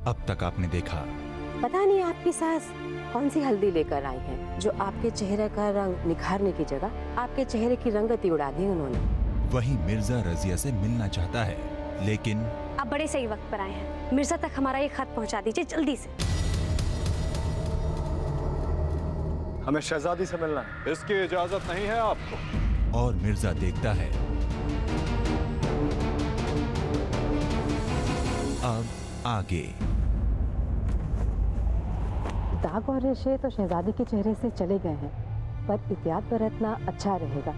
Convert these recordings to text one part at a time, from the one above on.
अब तक आपने देखा। पता नहीं आपकी सास कौन सी हल्दी लेकर आई है जो आपके चेहरे का रंग निखारने की जगह आपके चेहरे की रंगत उड़ा दी उन्होंने। वहीं मिर्जा रजिया से मिलना चाहता है, लेकिन आप बड़े सही वक्त पर आए हैं। मिर्जा तक हमारा ये खत पहुंचा दीजिए जल्दी से। हमें शहजादी से मिलना है। इसकी इजाजत नहीं है आपको। और मिर्जा देखता है अब आगे। दाग और रेशे तो शहजादी के चेहरे से चले गए हैं, पर एहतियात बरतना अच्छा रहेगा,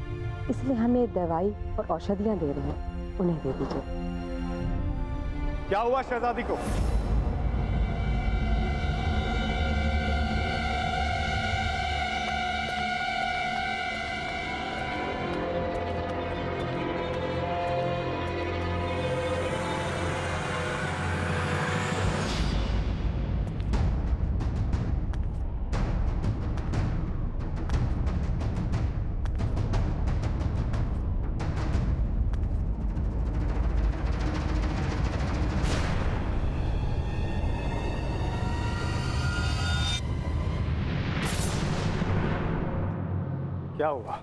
इसलिए हमें दवाई और औषधियां दे रहे हैं, उन्हें दे दीजिए। क्या हुआ शहजादी को? क्या हुआ?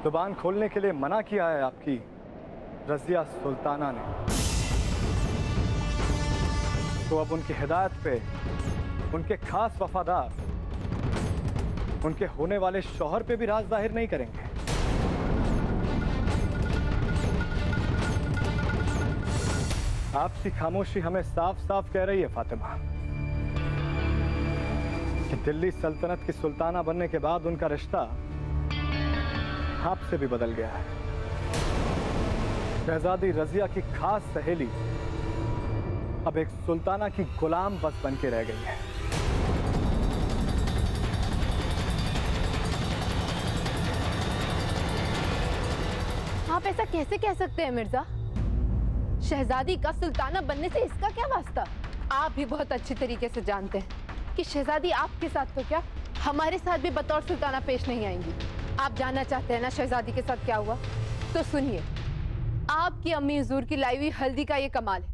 जुबान खोलने के लिए मना किया है आपकी रजिया सुल्ताना ने, तो अब उनकी हिदायत पे उनके खास वफादार उनके होने वाले शौहर पे भी राज जाहिर नहीं करेंगे। आपकी खामोशी हमें साफ साफ कह रही है फातिमा कि दिल्ली सल्तनत की सुल्ताना बनने के बाद उनका रिश्ता आपसे भी बदल गया है। शहजादी रजिया की खास सहेली अब एक सुल्ताना की गुलाम बस बन के रह गई है। आप ऐसा कैसे कह सकते हैं मिर्जा? शहजादी का सुल्ताना बनने से इसका क्या वास्ता? आप भी बहुत अच्छी तरीके से जानते हैं कि शहजादी आपके साथ तो क्या हमारे साथ भी बतौर सुल्ताना पेश नहीं आएंगी। आप जानना चाहते हैं ना शहजादी के साथ क्या हुआ? तो सुनिए, आपकी अम्मी हुजूर की लाई हुई हल्दी का ये कमाल है।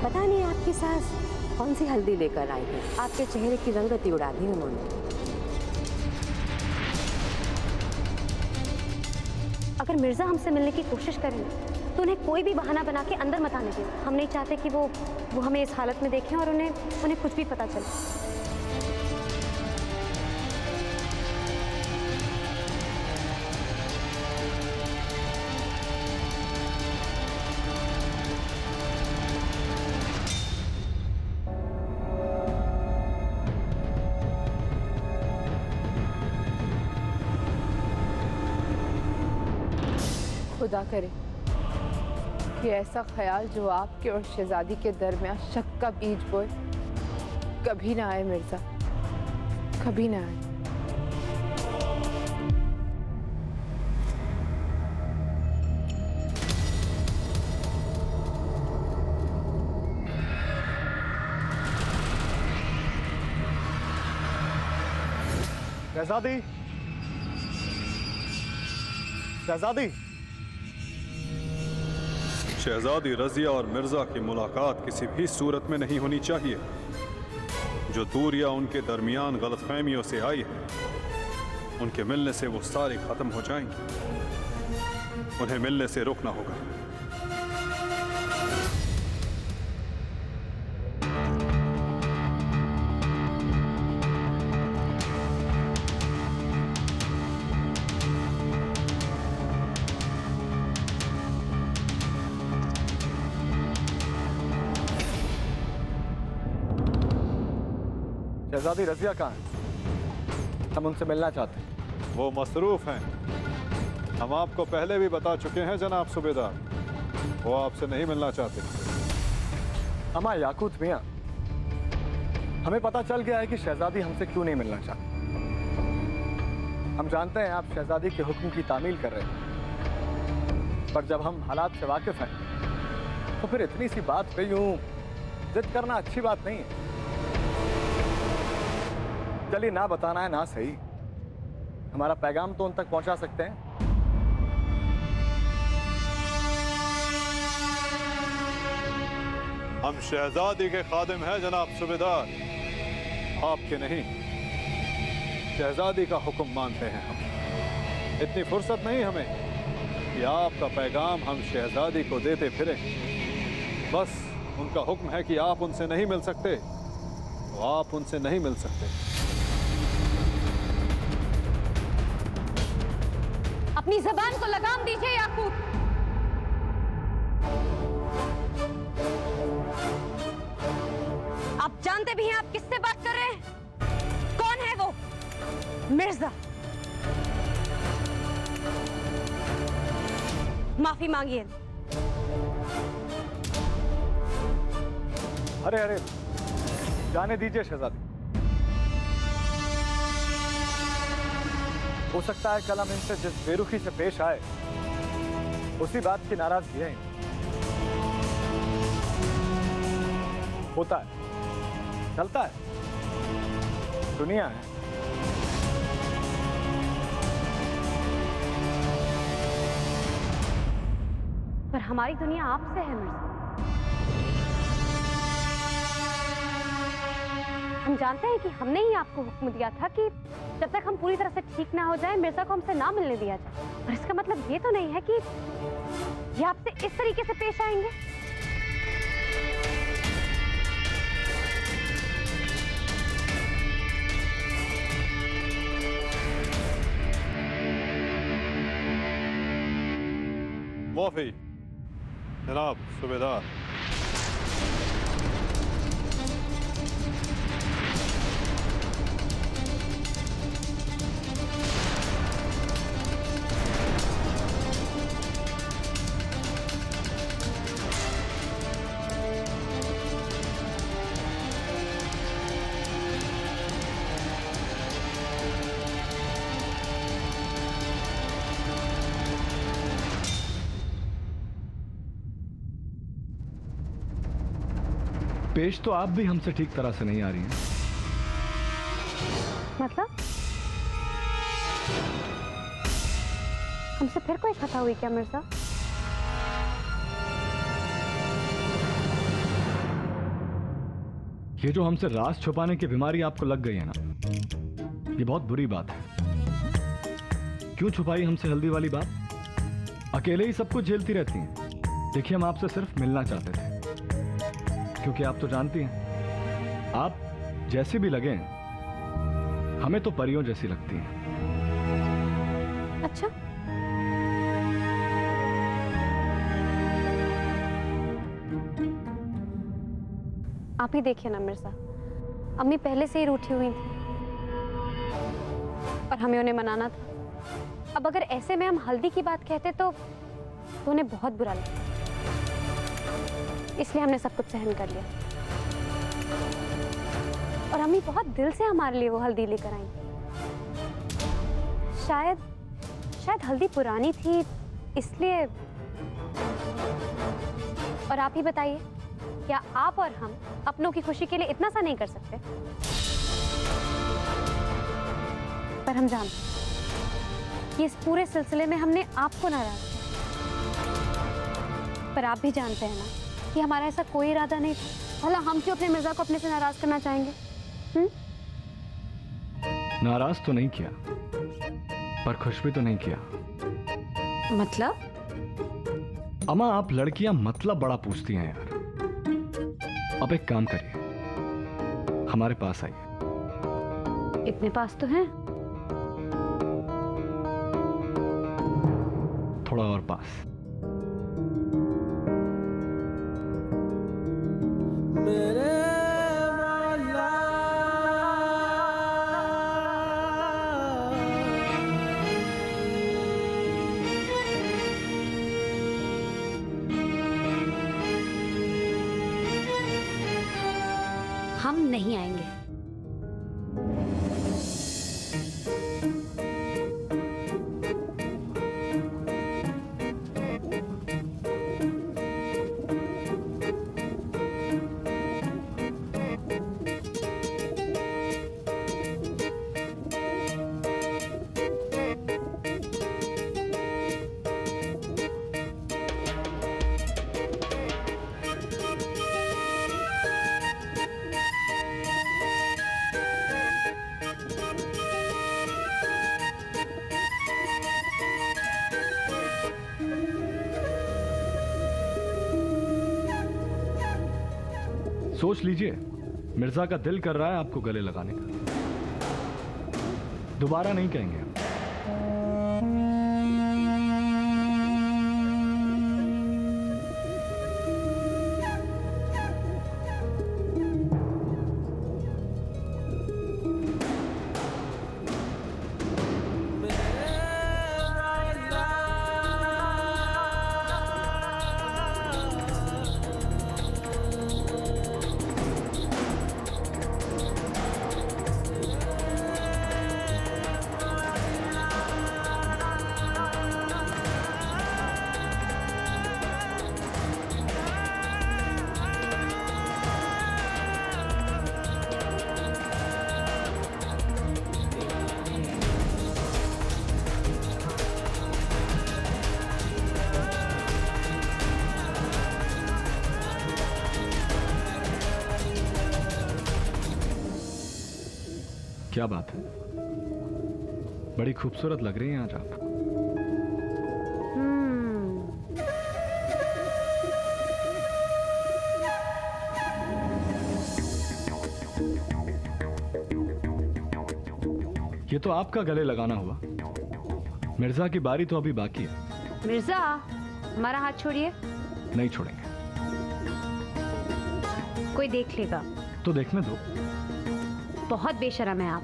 पता नहीं आपकी सास कौन सी हल्दी लेकर आई है, आपके चेहरे की रंगत उड़ा दी उन्होंने। अगर मिर्जा हमसे मिलने की कोशिश करें तो उन्हें कोई भी बहाना बना के अंदर मत आने दें। हम नहीं चाहते कि वो हमें इस हालत में देखें और उन्हें कुछ भी पता चले। खुदा करे कि ऐसा ख्याल जो आपके और शहजादी के दरमियान शक का बीज बोए कभी ना आए मिर्जा, कभी ना आए। शहजादी, शहजादी, शहजादी रजिया और मिर्जा की मुलाकात किसी भी सूरत में नहीं होनी चाहिए। जो दूरियां उनके दरमियान गलतफहमियों से आई है, उनके मिलने से वो सारी खत्म हो जाएंगी। उन्हें मिलने से रोकना होगा। शहजादी रजिया कहाँ है? हम उनसे मिलना चाहते हैं। वो मसरूफ हैं। हम आपको पहले भी बता चुके हैं जनाब सूबेदार, वो आपसे नहीं मिलना चाहते। अमा याकूत मियां, हमें पता चल गया है कि शहजादी हमसे क्यों नहीं मिलना चाहती। हम जानते हैं आप शहजादी के हुक्म की तामील कर रहे हैं, पर जब हम हालात से वाकिफ हैं तो फिर इतनी सी बात पे यूं जिद करना अच्छी बात नहीं है। चलिए, ना बताना है ना सही, हमारा पैगाम तो उन तक पहुंचा सकते हैं। हम शहजादी के खादिम हैं जनाब सूबेदार, आपके नहीं। शहजादी का हुक्म मानते हैं हम। इतनी फुर्सत नहीं हमें कि आपका पैगाम हम शहजादी को देते फिरें। बस उनका हुक्म है कि आप उनसे नहीं मिल सकते तो आप उनसे नहीं मिल सकते। अपनी जबान को लगाम दीजिए याकूब। आप जानते भी हैं आप किससे बात कर रहे हैं? कौन है वो? मिर्जा। माफी मांगिए। अरे अरे, जाने दीजिए शहजादी। हो सकता है कल हम इनसे जिस बेरुखी से पेश आए उसी बात की नाराजगी है। होता है, चलता है, दुनिया है। पर हमारी दुनिया आपसे है मिर्जा। हम जानते हैं कि हमने ही आपको हुक्म दिया था कि जब तक हम पूरी तरह से ठीक ना हो जाए मिर्जा को हमसे ना मिलने दिया जाए। पर इसका मतलब ये तो नहीं है कि ये आपसे इस तरीके से पेश आएंगे। माफी जनाब सूबेदार। पेश तो आप भी हमसे ठीक तरह से नहीं आ रही हैं। मतलब हमसे फिर कोई खता हुई क्या मिर्जा? ये जो हमसे राज छुपाने की बीमारी आपको लग गई है ना, ये बहुत बुरी बात है। क्यों छुपाई हमसे हल्दी वाली बात? अकेले ही सब कुछ झेलती रहती हैं। देखिए, हम आपसे सिर्फ मिलना चाहते थे, क्योंकि आप तो जानती हैं, आप जैसी भी लगें हमें तो परियों जैसी लगती हैं। अच्छा, आप ही देखिए ना मिर्जा, अम्मी पहले से ही रूठी हुई थी और हमें उन्हें मनाना था। अब अगर ऐसे में हम हल्दी की बात कहते तो उन्हें बहुत बुरा लगता, इसलिए हमने सब कुछ सहन कर लिया। और अम्मी बहुत दिल से हमारे लिए वो हल्दी लेकर आई। शायद हल्दी पुरानी थी इसलिए। और आप ही बताइए, क्या आप और हम अपनों की खुशी के लिए इतना सा नहीं कर सकते? पर हम जानते हैं कि इस पूरे सिलसिले में हमने आपको नाराज किया। पर आप भी जानते हैं ना कि हमारा ऐसा कोई इरादा नहीं था। भला हम क्यों अपने मिर्जा को अपने से नाराज करना चाहेंगे? नाराज तो नहीं किया, पर खुश भी तो नहीं किया। मतलब? अम्मा, आप लड़कियां मतलब बड़ा पूछती हैं यार। अब एक काम करिए, हमारे पास आइए। इतने पास तो हैं। थोड़ा और पास। हम नहीं आएंगे। सोच लीजिए, मिर्जा का दिल कर रहा है आपको गले लगाने का। दोबारा नहीं कहेंगे हम। क्या बात है, बड़ी खूबसूरत लग रही हैं आज आप। ये तो आपका गले लगाना हुआ, मिर्जा की बारी तो अभी बाकी है। मिर्जा, हमारा हाथ छोड़िए। नहीं छोड़ेंगे। कोई देख लेगा तो देखने दो। बहुत बेशरम है आप।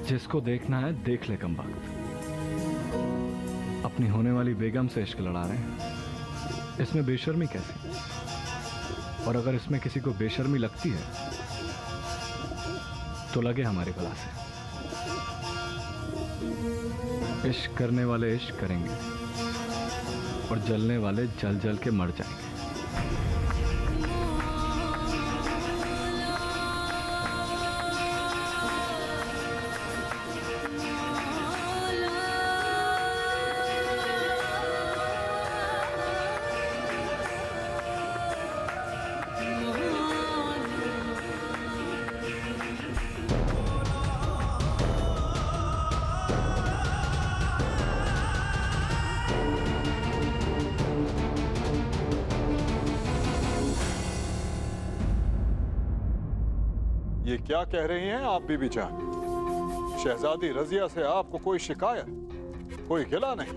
जिसको देखना है देख ले कमबख्त। अपनी होने वाली बेगम से इश्क लड़ा रहे हैं, इसमें बेशर्मी कैसी? और अगर इसमें किसी को बेशर्मी लगती है तो लगे हमारे भला से। इश्क करने वाले इश्क करेंगे और जलने वाले जल जल के मर जाएंगे। ये क्या कह रही हैं आप बीबी जान? शहजादी रजिया से आपको कोई शिकायत, कोई गिला नहीं?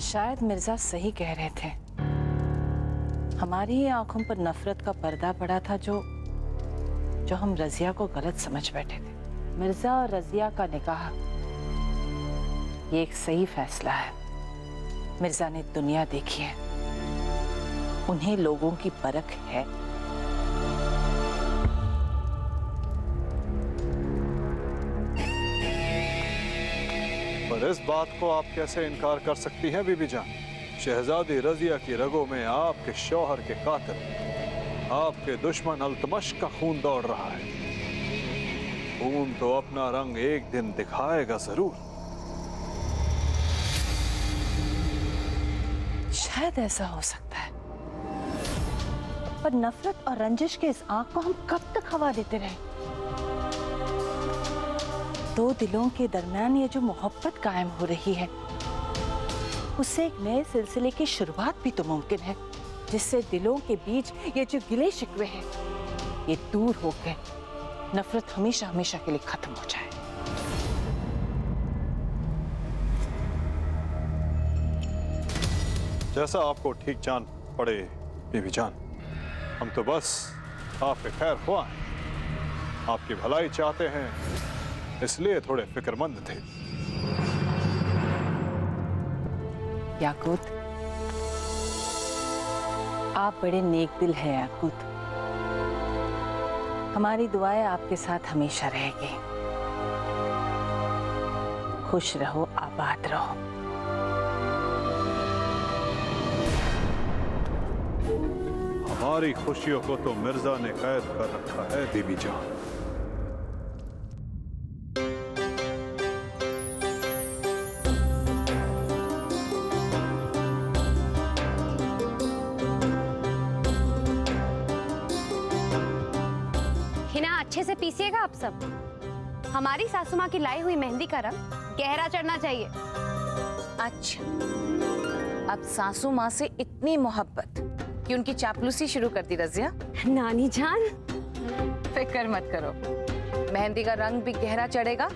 शायद मिर्जा सही कह रहे थे। हमारी ही आंखों पर नफरत का पर्दा पड़ा था जो हम रजिया को गलत समझ बैठे थे। मिर्जा और रजिया का निकाह ये एक सही फैसला है। मिर्जा ने दुनिया देखी है, उन्हें लोगों की परख है। पर इस बात को आप कैसे इनकार कर सकती हैं बीबी जान? शहजादी रजिया की रगों में आपके शौहर के कातिल, आपके दुश्मन अल्तमश का खून दौड़ रहा है। खून तो अपना रंग एक दिन दिखाएगा जरूर। शायद ऐसा हो सकता है, पर नफरत और रंजिश के इस आग को हम कब तक हवा देते रहे? दो दिलों के दरमियान ये जो मोहब्बत कायम हो रही है, उससे एक नए सिलसिले की शुरुआत भी तो मुमकिन है, जिससे दिलों के बीच ये जो गिले शिकवे हैं ये दूर होकर नफरत हमेशा हमेशा के लिए खत्म हो जाए। जैसा आपको ठीक जान पड़े बीबी जान। हम तो बस आपके खैर ख्वाह हैं, आपकी भलाई चाहते हैं, इसलिए थोड़े फिक्रमंद थे। याकूत, आप बड़े नेक दिल हैं याकूत। हमारी दुआएं आपके साथ हमेशा रहेगी। खुश रहो, आबाद रहो। हमारी खुशियों को तो मिर्जा ने कैद कर रखा है बीबी जान। हिना, अच्छे से पीसिएगा आप सब। हमारी सासू माँ की लाई हुई मेहंदी का रंग गहरा चढ़ना चाहिए। अच्छा, अब सासू माँ से इतनी मोहब्बत कि उनकी चापलूसी शुरू कर दी रजिया। नानी जान, फिक्र मत करो, मेहंदी का रंग भी गहरा चढ़ेगा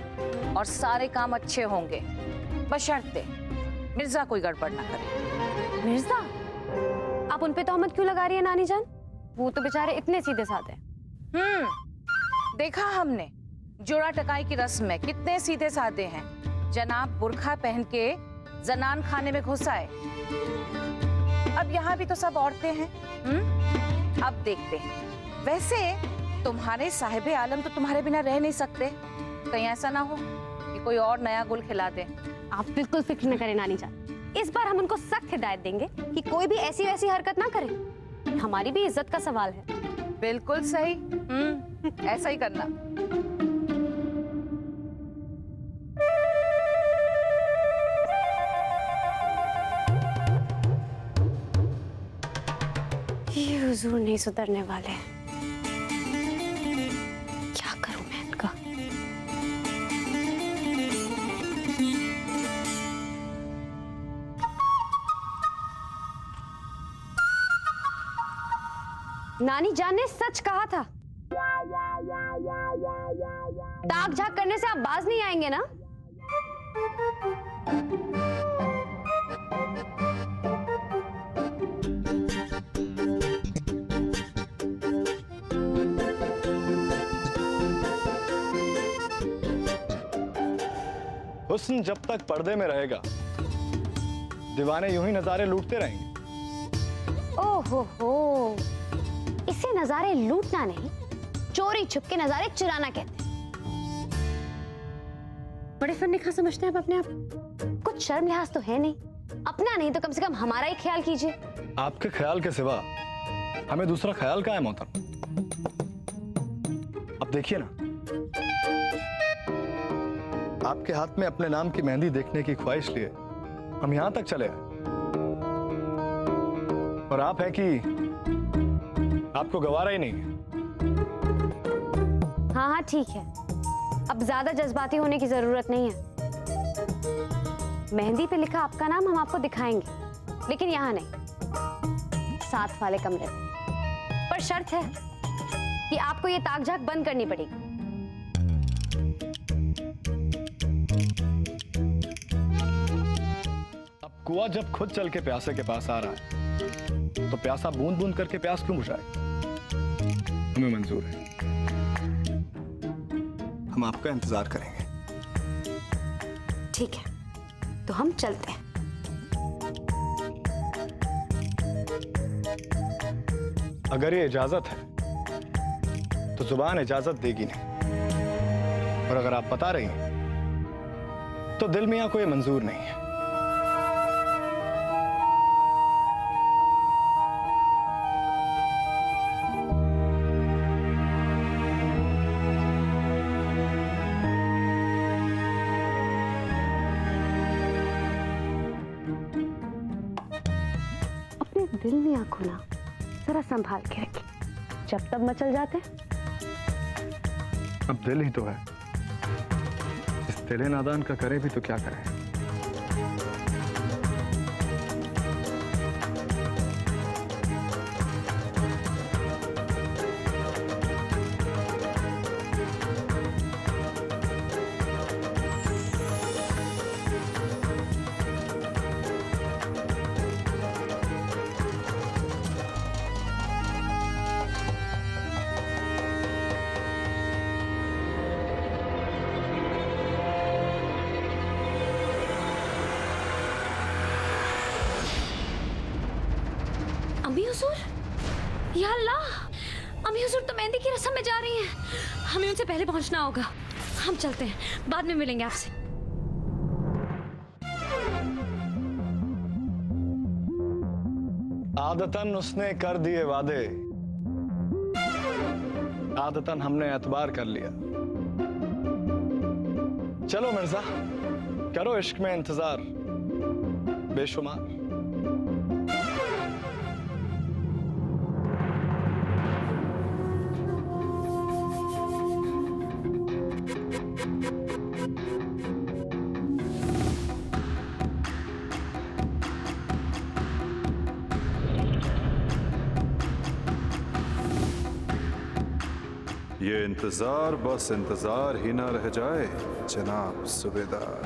और सारे काम अच्छे होंगे, बशर्ते मिर्जा कोई गड़बड़ ना करे। मिर्जा, आप उन पे तोहमत क्यों लगा रही है नानी जान? वो तो बेचारे इतने सीधे साधे। देखा हमने जोड़ा टकाई की रस्म में कितने सीधे साधे हैं। जनाब बुर्खा पहन के जनान खाने में घुस आए। अब यहाँ भी तो सब औरतें हैं। अब देखते हैं। वैसे तुम्हारे साहिबे आलम तो तुम्हारे बिना रह नहीं सकते। कहीं ऐसा ना हो कि कोई और नया गुल खिला दे। आप बिल्कुल फिक्र न करें नानी जान। इस बार हम उनको सख्त हिदायत देंगे कि कोई भी ऐसी वैसी हरकत ना करे। हमारी भी इज्जत का सवाल है। बिल्कुल सही। ऐसा ही करना। ये हुजूर नहीं सुधरने वाले। क्या करूं मैं इनका? नानी जान ने सच कहा था। ताक झाक करने से आप बाज नहीं आएंगे ना? हुस्न जब तक पर्दे में रहेगा, दीवाने यूं ही नजारे लूटते रहेंगे। ओहो, इसे नजारे लूटना नहीं, चोरी छुप के नजारे चुराना कहते हैं। बड़े फन्निखा समझते हैं आप अपने आप। कुछ शर्म लिहाज तो है नहीं। अपना नहीं तो कम से कम हमारा ही ख्याल कीजिए। आपके ख्याल के सिवा हमें दूसरा ख्याल कहाँ है मोहतरम? अब देखिए ना, आपके हाथ में अपने नाम की मेहंदी देखने की ख्वाहिश लिए हम यहां तक चले आए, और आप हैं कि आपको गवारा ही नहीं है। हाँ हाँ ठीक है, अब ज्यादा जज्बाती होने की जरूरत नहीं है। मेहंदी पे लिखा आपका नाम हम आपको दिखाएंगे, लेकिन यहाँ नहीं, साथ वाले कमरे में। पर शर्त है कि आपको ये ताक झाक बंद करनी पड़ेगी। अब कुआं जब खुद चल के प्यासे के पास आ रहा है तो प्यासा बूंद बूंद करके प्यास क्यों बुझाए? हमें मंजूर है, हम आपका इंतजार करेंगे। ठीक है, तो हम चलते हैं। अगर ये इजाजत है तो जुबान इजाजत देगी नहीं, और अगर आप बता रही हैं तो दिल में यहाँ कोई मंजूर नहीं है। अपने दिल में आंखों ना जरा संभाल के रखिए, जब तब मचल जाते। अब दिल ही तो है, इस दिले नादान का करे भी तो क्या करें। हुजूर, या अल्लाह, अम्मी हुजूर तो मेहंदी की रस्म में जा रही हैं। हमें उनसे पहले पहुंचना होगा। हम चलते हैं, बाद में मिलेंगे आपसे। आदतन उसने कर दिए वादे, आदतन हमने एतबार कर लिया। चलो मिर्जा, करो इश्क में इंतजार बेशुमार। ये इंतजार बस इंतजार ही ना रह जाए जनाब सूबेदार।